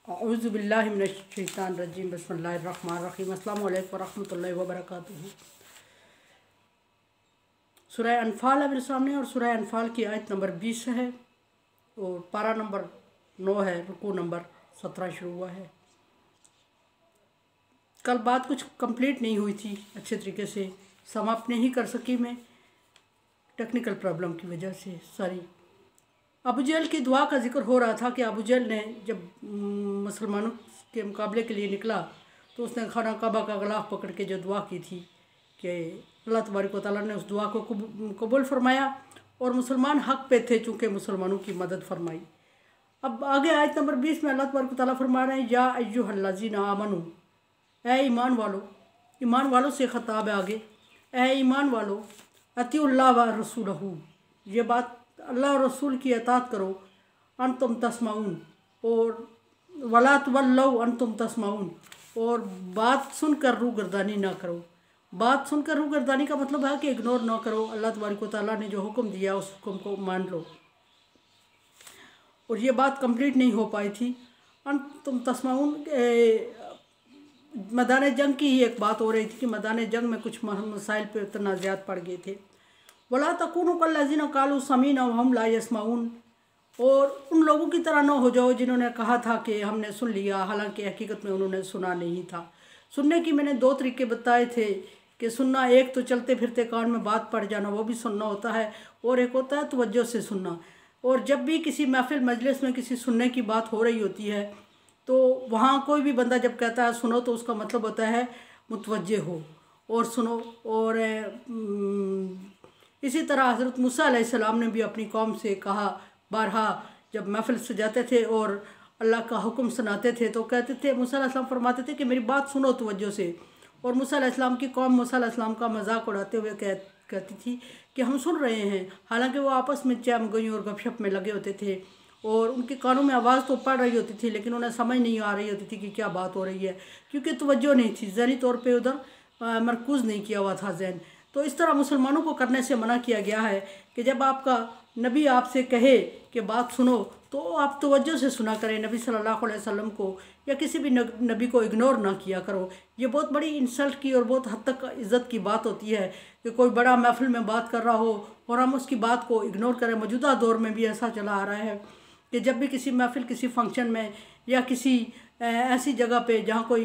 औज़ुबिल्लाहि मिनश्शैतानिर्रजीम बिस्मिल्लाहिर्रहमानिर्रहीम अस्सलामु अलैकुम वरहमतुल्लाहि वबरकातुहू। सूरह अनफाल है मेरे सामने और सूरह अनफाल की आयत नंबर 20 है और पारा नंबर 9 है, रुकू नंबर 17 शुरू हुआ है। कल बात कुछ कंप्लीट नहीं हुई थी, अच्छे तरीके से समाप्त नहीं कर सकी मैं टेक्निकल प्रॉब्लम की वजह से। सॉरी। अबू जहल की दुआ का जिक्र हो रहा था कि अबू जहल ने जब मुसलमानों के मुकाबले के लिए निकला तो उसने खाना काबा का गलाफ पकड़ के जो दुआ की थी कि अल्लाह तबारक व तआला ने उस दुआ को कबूल फरमाया और मुसलमान हक पे थे चूँकि मुसलमानों की मदद फरमाई। अब आगे आयत नंबर 20 में अल्लाह तबारक व तआला फरमा रहे हैं, या अय्युहल्लज़ीना आमनू, ए ईमान वालों से ख़ताब है आगे, ए ईमान वालों, अतिउल्लाह व रसूलहू, ये बात अल्लाह और रसूल की अतात करो, अंतुम तस्माउन, और वला तुवल्लौ अंतुम तस्माउन, और बात सुनकर रूगर्दानी ना करो। बात सुनकर रूगर्दानी का मतलब है कि इग्नोर ना करो, अल्लाह तबारक व तआला ने जो हुक्म दिया उस हुक्म को मान लो। और ये बात कंप्लीट नहीं हो पाई थी। अंतुम तस्माउन मैदान जंग की ही एक बात हो रही थी कि मैदान जंग में कुछ मसाइल पे तनाज़ात पड़ गए थे। वला तकूनु कल्लज़ीना क़ालू समीना व हम ला यस्माऊन, और उन लोगों की तरह न हो जाओ जिन्होंने कहा था कि हमने सुन लिया, हालांकि हकीकत में उन्होंने सुना नहीं था। सुनने की मैंने दो तरीके बताए थे कि सुनना, एक तो चलते फिरते कान में बात पड़ जाना, वो भी सुनना होता है, और एक होता है तवज्जो से सुनना। और जब भी किसी महफिल मजलिस में किसी सुनने की बात हो रही होती है तो वहाँ कोई भी बंदा जब कहता है सुनो तो उसका मतलब होता है मुतवज्जे हो और सुनो। और इसी तरह हज़रत मूसा अलैहिस्सलाम ने भी अपनी कौम से कहा, बारहा जब महफिल सजाते थे और अल्लाह का हुक्म सुनाते थे तो कहते थे, मूसा अलैहिस्सलाम फरमाते थे कि मेरी बात सुनो तवज्जो से। और मूसा अलैहिस्सलाम की कौम मूसा अलैहिस्सलाम का मजाक उड़ाते हुए कहती थी कि हम सुन रहे हैं, हालांकि वो आपस में चैमगोई और गपशप में लगे होते थे और उनके कानों में आवाज़ तो पड़ रही होती थी लेकिन उन्हें समझ नहीं आ रही होती थी कि क्या बात हो रही है, क्योंकि तवज्जो नहीं थी, ज़हनी तौर पे उधर मरकूज़ नहीं किया हुआ था जहन। तो इस तरह मुसलमानों को करने से मना किया गया है कि जब आपका नबी आपसे कहे कि बात सुनो तो आप तवज्जो से सुना करें, नबी सल्लल्लाहु अलैहि वसल्लम को या किसी भी नबी को इग्नोर ना किया करो। ये बहुत बड़ी इंसल्ट की और बहुत हद तक इज़्ज़त की बात होती है कि कोई बड़ा महफिल में बात कर रहा हो और हम उसकी बात को इग्नोर करें। मौजूदा दौर में भी ऐसा चला आ रहा है कि जब भी किसी महफिल, किसी फंक्शन में या किसी ऐसी जगह पे जहाँ कोई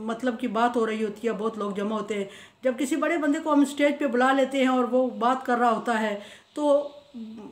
मतलब की बात हो रही होती है, बहुत लोग जमा होते हैं, जब किसी बड़े बंदे को हम स्टेज पे बुला लेते हैं और वो बात कर रहा होता है तो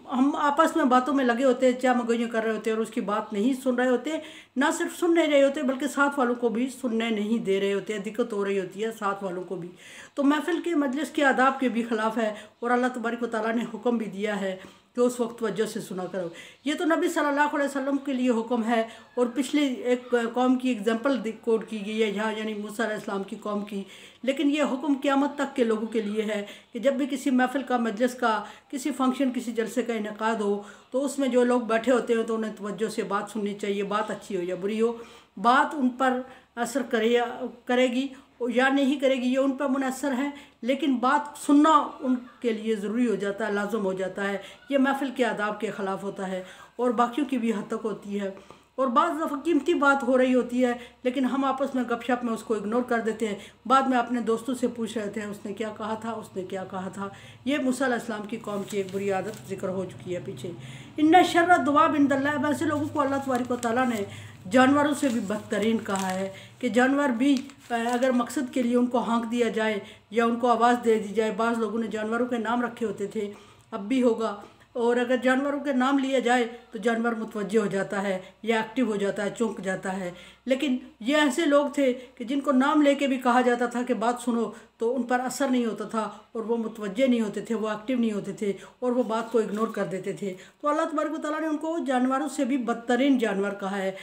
हम आपस में बातों में लगे होते हैं, चामगोइयाँ कर रहे होते हैं और उसकी बात नहीं सुन रहे होते। ना सिर्फ सुन नहीं रहे होते बल्कि साथ वालों को भी सुनने नहीं दे रहे होते हैं, दिक्कत हो रही होती है साथ वालों को भी। तो महफिल के मजलिस के आदाब के भी ख़िलाफ़ है और अल्लाह तबारक व तआला ने हुक्म भी दिया है कि उस वक्त वजह से सुना करो। ये तो नबी सल्लल्लाहु अलैहि वसल्लम के लिए हुक्म है और पिछली एक कौम की एग्जांपल कोट की गई है यहाँ, यानी मूसा अलैहिस्सलाम की कौम की। लेकिन ये हुक्म क़यामत तक के लोगों के लिए है कि जब भी किसी महफिल का, मजलिस का, किसी फंक्शन, किसी जलसे का इनेकाद हो तो उसमें जो लोग बैठे होते हैं तो उन्हें तवज्जो से बात सुननी चाहिए। बात अच्छी हो या बुरी हो, बात उन पर असर करेगी या नहीं करेगी ये उन पर मुनहसर है, लेकिन बात सुनना उनके लिए ज़रूरी हो जाता है, लाजम हो जाता है। ये महफिल के आदाब के ख़िलाफ़ होता है और बाकियों की भी हद तक होती है। और बाज़ दफ़ा कीमती बात हो रही होती है लेकिन हम आपस में गपशप में उसको इग्नोर कर देते हैं। बाद में अपने दोस्तों से पूछ रहे थे उसने क्या कहा था, उसने क्या कहा था। ये मूसा अलैहिस्सलाम की कौम की एक बुरी आदत जिक्र हो चुकी है पीछे। इन्ना शर्र दुआब इंदल्लाह, वैसे लोगों को अल्लाह तबारक व तआला ने जानवरों से भी बदतरीन कहा है कि जानवर भी अगर मकसद के लिए उनको हाँक दिया जाए या उनको आवाज़ दे दी जाए, बाज़ लोगों ने जानवरों के नाम रखे होते थे, अब भी होगा, और अगर जानवरों के नाम लिया जाए तो जानवर मुतवज्जे हो जाता है या एक्टिव हो जाता है, चौंक जाता है। लेकिन ये ऐसे लोग थे कि जिनको नाम लेके भी कहा जाता था कि बात सुनो तो उन पर असर नहीं होता था और वो मुतवज्जे नहीं होते थे, वो एक्टिव नहीं होते थे और वो बात को इग्नोर कर देते थे। तो अल्लाह तबारक व तआला ने उनको जानवरों से भी बदतरीन जानवर कहा है।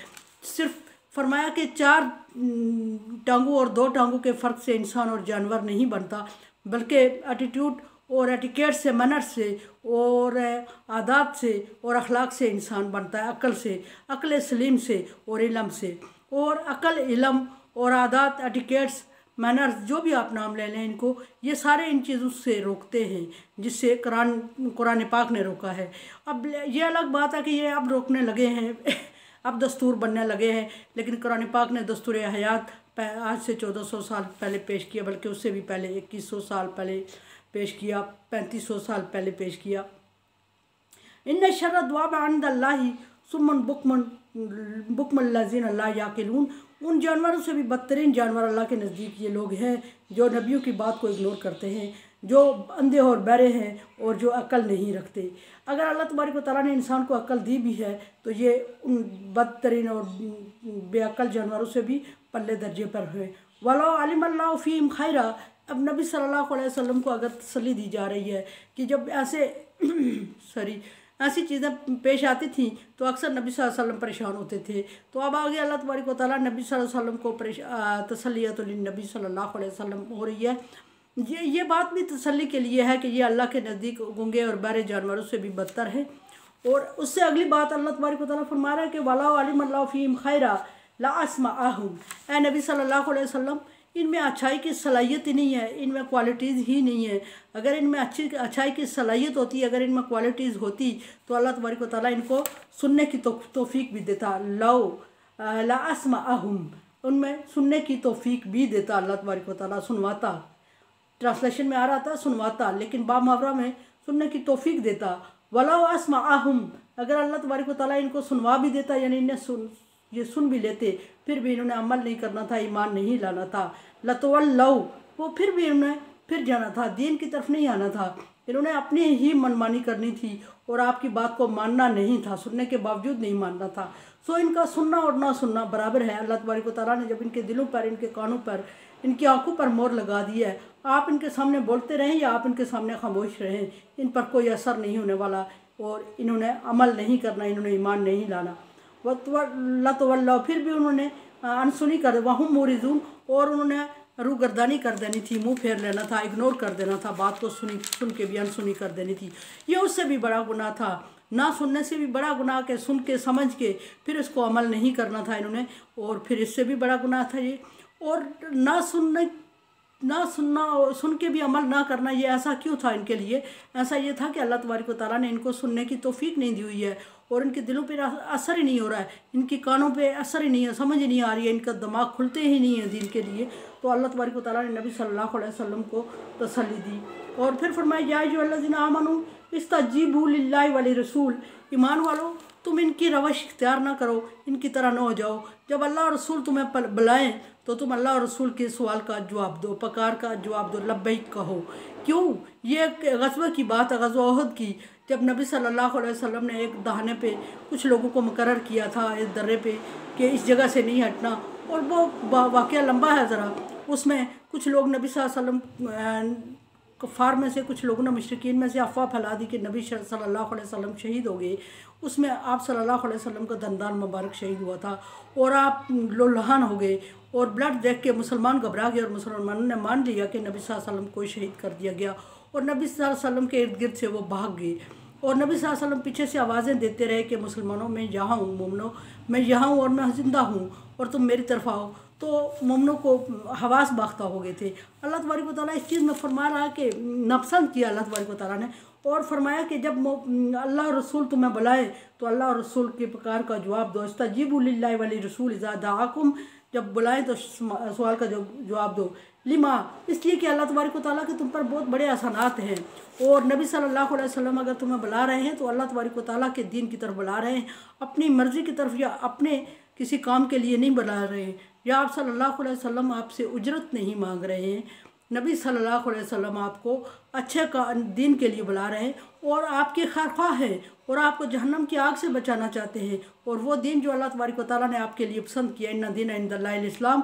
सिर्फ फरमाया कि 4 टांगों और 2 टांगों के फ़र्क से इंसान और जानवर नहीं बनता, बल्कि एटीट्यूड और एटिकेट से, मैनर से और आदात से और अखलाक से इंसान बनता है, अक्ल से, अक्ल सलीम से और इल्म से। और अक्ल, इल्म और आदात, एटिकेट्स, मैनर्स, जो भी आप नाम ले लें इनको, ये सारे इन चीज़ों से रोकते हैं जिससे कुरान पाक ने रोका है। अब ये अलग बात है कि ये अब रोकने लगे हैं अब दस्तूर बनने लगे हैं। लेकिन कुरान पाक ने दस्तूर हयात आज से 1400 साल पहले पेश किया, बल्कि उससे भी पहले 2100 साल पहले पेश किया, 3500 साल पहले पेश किया। इन शर्र दुआब इंदल्लाहि सुम्मन बुकमन लज़ीना ला याकिलून। उन जानवरों से भी बदतरीन जानवर अल्लाह के नज़दीक ये लोग हैं जो नबियों की बात को इग्नोर करते हैं, जो अंधे और बहरे हैं और जो अक्ल नहीं रखते। अगर अल्लाह तबारक व तआला ने इंसान को अक्ल दी भी है तो ये उन बदतरीन और बेअक्ल जानवरों से भी पल्ले दर्जे पर है। वला अलिमल्लाहु फ़ीहिम खैरा। अब नबी सल्लल्लाहु अलैहि वसल्लम को अगर तसल्ली दी जा रही है कि जब ऐसी चीज़ें पेश आती थी तो अक्सर नबी सल्लल्लाहु अलैहि वसल्लम परेशान होते थे। तो अब आगे अल्लाह तबारक व तआला नबी सल्लल्लाहु अलैहि वसल्लम को तसल्लियतुल नबी सल्लल्लाहु अलैहि वसल्लम हो रही है। ये बात भी तसल्ली के लिए है कि ये अल्लाह के नज़दीक गूंगे और बहरे जानवरों से भी बदतर है। और उससे अगली बात अल्लाह तबारक व तआला फरमा रहा है कि वला अलिमल्लाहु फ़ीहिम खैरा ला अस्माअहुम। ए नबी सल्लल्लाहु अलैहि वसल्लम, इनमें अच्छाई की सलाहियत ही नहीं है, इनमें क्वालिटीज़ ही नहीं है। अगर इनमें अच्छाई की सलाहियत होती, अगर इनमें क्वालिटीज़ होती तो अल्लाह तबारक व तआला इनको सुनने की तौफीक भी देता। ला अस्माअहुम, उनमें सुनने की तौफीक भी देता, अल्लाह तबारक व तआला सुनवाता। ट्रांसलेशन में आ रहा था सुनवाता, लेकिन बा मुहावरा में सुनने की तौफीक देता। वला अस्माअहुम, अगर अल्लाह तबारक व तआला इनको सुनवा भी देता, यानी इन्हें ये सुन भी लेते, फिर भी इन्होंने अमल नहीं करना था, ईमान नहीं लाना था। लतवल्लौ, वो फिर भी इन्होंने फिर जाना था, दीन की तरफ नहीं आना था। इन्होंने अपनी ही मनमानी करनी थी और आपकी बात को मानना नहीं था, सुनने के बावजूद नहीं मानना था। सो इनका सुनना और ना सुनना बराबर है। अल्लाह तबारक व तआला ने जब इनके दिलों पर, इनके कानों पर, इनकी आंखों पर मोहर लगा दी है, आप इनके सामने बोलते रहें या आप इनके सामने खामोश रहें, इन पर कोई असर नहीं होने वाला और इन्होंने अमल नहीं करना, इन्होंने ईमान नहीं लाना। लतवल्लौ, फिर भी उन्होंने अनसुनी कर वहुम मुरिज़ून, और उन्होंने रूगर्दानी कर देनी थी, मुंह फेर लेना था, इग्नोर कर देना था, बात को सुन के भी अनसुनी कर देनी थी। ये उससे भी बड़ा गुनाह था, ना सुनने से भी बड़ा गुनाह के सुन के समझ के फिर इसको अमल नहीं करना था इन्होंने, और फिर इससे भी बड़ा गुनाह था ये। और ना सुनना और सुन के भी अमल ना करना, ये ऐसा क्यों था इनके लिए? ऐसा ये था कि अल्लाह तबारक व तआला ने इनको सुनने की तौफीक नहीं दी हुई है और इनके दिलों पे असर ही नहीं हो रहा है, इनकी कानों पे असर ही नहीं है, समझ ही नहीं आ रही है, इनका दिमाग खुलते ही नहीं है दीन के लिए। तो अल्लाह तबारक व तआला ने नबी सल्लल्लाहु अलैहि वसल्लम को तसल्ली दी और फिर फरमाया, या अय्युहल्लज़ीना आमनू इस्तजीबू लिल्लाहि वली रसूल। ईमान वालो, तुम इनकी रवश इख्तियार ना करो, इनकी तरह ना हो जाओ। जब अल्लाह और रसूल तुम्हें बुलाएं तो तुम अल्लाह और रसूल के सवाल का जवाब दो, पकार का जवाब दो, लब्बैक कहो। क्यों? ये ग़ज़वा की बात है, ग़ज़वा उहद की, जब नबी सल्लल्लाहु अलैहि वसल्लम ने एक दहाने पे कुछ लोगों को मुकर्रर किया था इस दर्रे पे कि इस जगह से नहीं हटना, और वो वाक़या लंबा है ज़रा। उसमें कुछ लोग नबी सल्लल्लाहु अलैहि वसल्लम कफ़ार में से कुछ लोगों ने, मुशरिकीन में से अफवाह फैला दी कि नबी सल्लल्लाहु अलैहि वसल्लम शहीद हो गए। उसमें आप सल्लल्लाहु अलैहि वसल्लम का दंदान मुबारक शहीद हुआ था और आप लोलहान हो गए और ब्लड देख के मुसलमान घबरा गए और मुसलमानों ने मान लिया कि नबी सल्लल्लाहु अलैहि वसल्लम को शहीद कर दिया गया और नबी सल्लल्लाहु अलैहि वसल्लम के इर्द गिर्द से वो भाग गए। और नबी सल्लल्लाहु अलैहि वसल्लम पीछे से आवाज़ें देते रहे कि मुसलमानों, मैं यहाँ हूँ, मोमनो मैं यहाँ हूँ और मैं ज़िंदा हूँ और तुम मेरी तरफ आओ। तो मोमनों को हवास बाख्ता हो गए थे। अल्लाह तबारक व तआला इस चीज़ में फरमा रहा कि नापसंद किया अल्लाह तबारक व तआला ने, और फरमाया कि जब अल्लाह और रसूल तुम्हें बुलाए तो अल्लाह और रसूल की पुकार का जवाब दो। इस्तजीबू लिल्लाहि वली रसूल इज़ा दआकुम, जब बुलाएं तो सवाल का जवाब दो। लिमा, इसलिए कि अल्लाह तबारक व तआला के तुम पर बहुत बड़े एहसानात हैं और नबी सल्लल्लाहु अलैहि वसल्लम अगर तुम्हें बुला रहे हैं तो अल्लाह तबारक व तआला के दीन की तरफ बुला रहे हैं, अपनी मर्ज़ी की तरफ या अपने किसी काम के लिए नहीं बुला रहे हैं, या आप सल्लल्लाहु अलैहि वसल्लम आपसे उजरत नहीं मांग रहे हैं। नबी सल्लल्लाहु अलैहि वसल्लम आपको अच्छे का दीन के लिए बुला रहे हैं और आपके खैरख्वाह हैं और आपको जहन्नम की आग से बचाना चाहते हैं। और वो दीन जो अल्लाह तबारक व तआला ने आपके लिए पसंद किया, इन्ना दीन इंदल्लाहिल इस्लाम,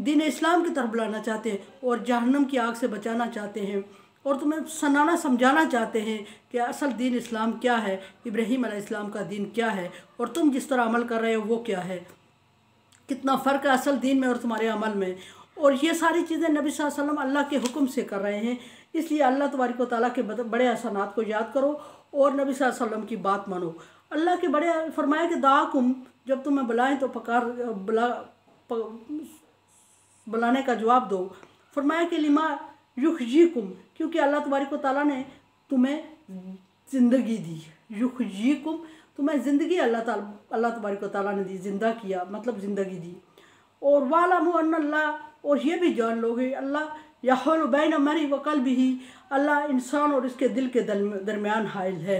दीन इस्लाम की तरफ बुलाना चाहते हैं और जहन्नम की आग से बचाना चाहते हैं और तुम्हें सुनाना समझाना चाहते हैं कि असल दीन इस्लाम क्या है, इब्राहीम अलैहिस्सलाम का दीन क्या है और तुम जिस तरह अमल कर रहे हो वो क्या है, कितना फ़र्क है असल दीन में और तुम्हारे अमल में। और ये सारी चीज़ें नबी सल्लल्लाहु अलैहि वसल्लम अल्लाह के हुक्म से कर रहे हैं। इसलिए अल्लाह तबारक व तआला के बड़े एहसानात को याद करो और नबी सल्लल्लाहु अलैहि वसल्लम की बात मानो। अल्लाह के बड़े फरमाया कि दाकुम, जब तुम्हें बुलाएं तो बुलाने का जवाब दो। फरमाया कि लिमा युखजीकुम, क्योंकि अल्लाह तबारक व तआला ने तुम्हें ज़िंदगी दी। युखजीकुम, तो मैं ज़िंदगी अल्लाह तबारक व तआला ने दी, ज़िंदा किया, मतलब ज़िंदगी दी। और वालमु अन्नल्लाह, और ये भी जान लोगे अल्लाह यहुल बैन मरी व क़ल्बिही, अल्लाह इंसान और इसके दिल के दरमियान हाइल है,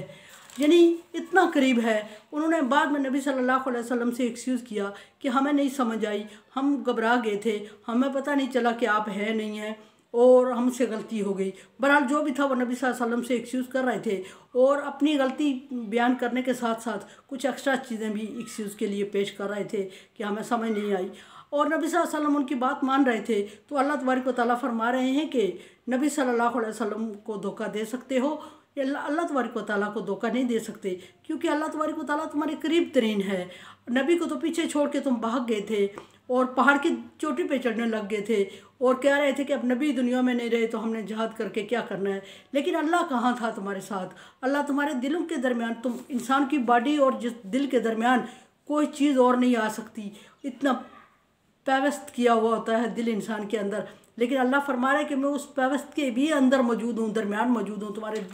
यानी इतना करीब है। उन्होंने बाद में नबी सल्लल्लाहु अलैहि वसल्लम से एक्सक्यूज़ किया कि हमें नहीं समझ आई, हम घबरा गए थे, हमें पता नहीं चला कि आप हैं नहीं हैं और हमसे गलती हो गई। बहरहाल जो भी था वो नबी सल्लल्लाहु अलैहि वसल्लम से एक्सक्यूज़ कर रहे थे और अपनी गलती बयान करने के साथ साथ कुछ एक्स्ट्रा चीज़ें भी एक्सक्यूज़ के लिए पेश कर रहे थे कि हमें समझ नहीं आई। और नबी सल्लल्लाहु अलैहि वसल्लम उनकी बात मान रहे थे, तो अल्लाह तबारक व तआला फरमा रहे हैं कि नबी सल्लल्लाहु अलैहि वसल्लम को धोखा दे सकते हो, अल्लाह तबारक व तआला को धोखा नहीं दे सकते, क्योंकि अल्लाह तबारक व तआला तुम्हारे करीब तरीन है। नबी को तो पीछे छोड़ के तुम भाग गए थे और पहाड़ की चोटी पे चढ़ने लग गए थे और कह रहे थे कि अब नबी दुनिया में नहीं रहे तो हमने जिहाद करके क्या करना है। लेकिन अल्लाह कहाँ था तुम्हारे साथ? अल्लाह तुम्हारे दिलों के दरमियान, तुम इंसान की बॉडी और जिस दिल के दरमियान कोई चीज़ और नहीं आ सकती, इतना पैवस्त किया हुआ होता है दिल इंसान के अंदर। लेकिन अल्लाह फरमा रहा है कि मैं उस पैवस्त के भी अंदर मौजूद हूँ, दरमियान मौजूद हूँ, तुम्हारे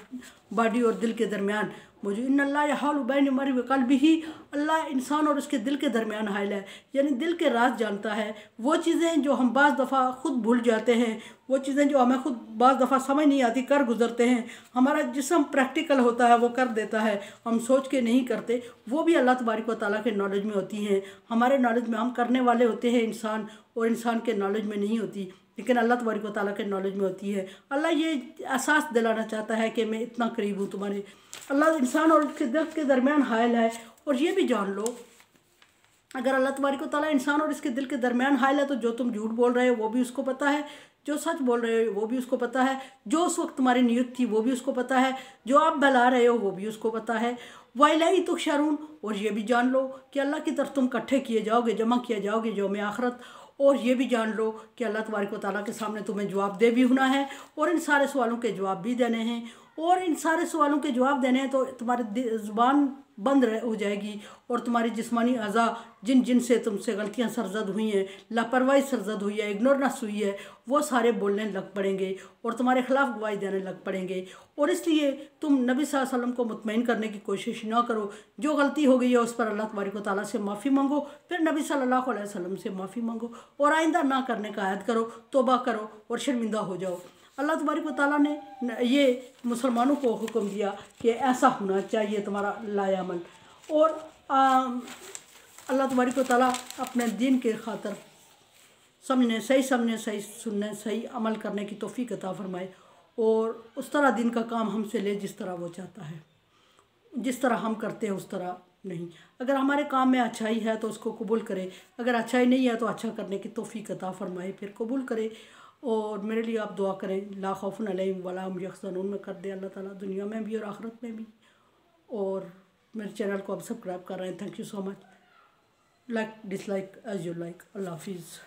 बॉडी और दिल के दरमियान मौजूद। इन्नल्लाह यहूलु बैन मरी व क़ल्बिही, अल्लाह इंसान और उसके दिल के दरमियान हाइल है, यानी दिल के राज जानता है। वो चीज़ें जो हम बाज़ दफ़ा खुद भूल जाते हैं, वो चीज़ें जो हमें खुद बाज़ दफ़ा समझ नहीं आती, कर गुजरते हैं, हमारा जिस्म प्रैक्टिकल होता है, वो कर देता है, हम सोच के नहीं करते, वो भी अल्लाह तबारक व तआला के नॉलेज में होती हैं। हमारे नॉलेज में हम करने वाले होते हैं इंसान, और इंसान के नॉलेज में नहीं होती, लेकिन अल्लाह तबारक व तआला के नॉलेज में होती है। अल्लाह ये एहसास दिलाना चाहता है कि मैं इतना करीब हूँ तुम्हारे। अल्लाह इंसान और उसके दिल के दरमियान हायल है। और ये भी जान लो, अगर अल्लाह तबारक व तआला इंसान और इसके दिल के दरमियान हायल है, तो जो तुम झूठ बोल रहे हो वो भी उसको पता है, जो सच बोल रहे हो वो भी उसको पता है, जो उस वक्त तुम्हारी नीयत थी वो भी उसको पता है, जो आप बहला रहे हो वो भी उसको पता है। वाइलाई तुहशरून, और ये भी जान लो कि अल्लाह की तरफ तुम इकट्ठे किए जाओगे, जमा किए जाओगे यौम आखिरत। और ये भी जान लो कि अल्लाह तबारक व तआला के सामने तुम्हें जवाब दे भी होना है, और इन सारे सवालों के जवाब भी देने हैं। और इन सारे सवालों के जवाब देने हैं तो तुम्हारी ज़ुबान बंद हो जाएगी, और तुम्हारी जिस्मानी अज़ा जिन से तुमसे गलतियां सरजद हुई हैं, लापरवाही सरजद हुई है, इग्नोरेंस हुई है, वो सारे बोलने लग पड़ेंगे और तुम्हारे खिलाफ गवाही देने लग पड़ेंगे। और इसलिए तुम नबी सल्लल्लाहु अलैहि वसल्लम को मुतमईन करने की कोशिश ना करो। जो गलती हो गई है उस पर अल्लाह तबारक व तआला से माफ़ी मांगो, फिर नबी सल्लल्लाहु अलैहि वसल्लम से माफ़ी मांगो, और आइंदा ना करने का अहद करो, तौबा करो और शर्मिंदा हो जाओ। अल्लाह तबारक व तआला ने ये मुसलमानों को हुक्म दिया कि ऐसा होना चाहिए तुम्हारा लायामल। और अल्लाह तबारक व तआला अपने दीन के खातर समझने, सही सुनने, सही अमल करने की तौफीक अता फरमाए, और उस तरह दिन का काम हमसे ले जिस तरह वो चाहता है। जिस तरह हम करते हैं उस तरह नहीं। अगर हमारे काम में अच्छाई है तो उसको कबूल करे, अगर अच्छाई नहीं है तो अच्छा करने की तौफीक अता फरमाए, फिर कबूल करे। और मेरे लिए आप दुआ करें, ला खौफुन अलैहिम वला हुम यहज़नून में कर दे अल्लाह ताला, दुनिया में भी और आखिरत में भी। और मेरे चैनल को आप सब्सक्राइब कर रहे हैं, thank you so much. Like dislike as you like. अल्लाह हाफिज़।